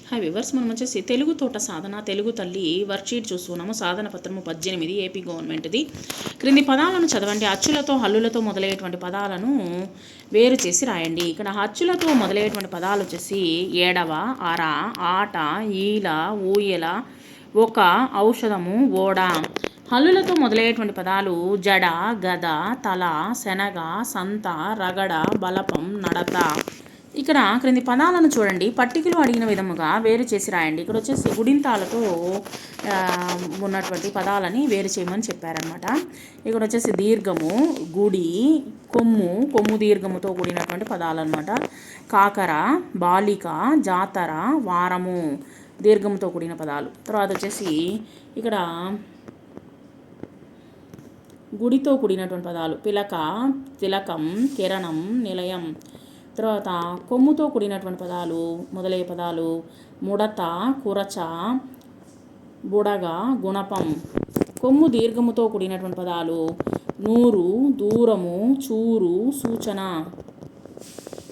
Hi viewers, మనం వచ్చేసి తెలుగు తోట సాధన తెలుగు తల్లి వర్క్షీట్ చూస్తున్నాము. సాధన పత్రము 18 ఏపీ గవర్నమెంట్ది. క్రింది పదాలను చదవండి. అచ్చులతో హల్లులతో మొదలయ్యేటువంటి పదాలను వేరు చేసి రాయండి. ఇక్కడ అచ్చులతో మొదలయ్యేటువంటి పదాలు వచ్చేసి ఏడవ, అర, ఆట, ఈల, ఊయల, ఒక, ఔషధము, ఓడ. హల్లులతో మొదలయ్యేటువంటి పదాలు జడ, గద, తల, శనగ, సంత, రగడ, బలపం, నడత. ఇక్కడ క్రింది పదాలను చూడండి, పట్టికలో అడిగిన విధముగా వేరు చేసి రాయండి. ఇక్కడ వచ్చేసి గుడింతాలతో ఉన్నటువంటి పదాలని వేరు చేయమని చెప్పారనమాట. ఇక్కడ వచ్చేసి దీర్ఘము, గుడి, కొమ్ము, కొమ్ము దీర్ఘముతో కూడినటువంటి పదాలు అనమాట. కాకర, బాలిక, జాతర, వారము దీర్ఘముతో కూడిన పదాలు. తర్వాత వచ్చేసి ఇక్కడ గుడితో కూడినటువంటి పదాలు పిలక, తిలకం, కిరణం, నిలయం. తర్వాత కొమ్ముతో కూడినటువంటి పదాలు మొదలయ్యే పదాలు ముడత, కురచ, బుడగ, గుణపం. కొమ్ము దీర్ఘముతో కూడినటువంటి పదాలు నూరు, దూరము, చూరు, సూచన.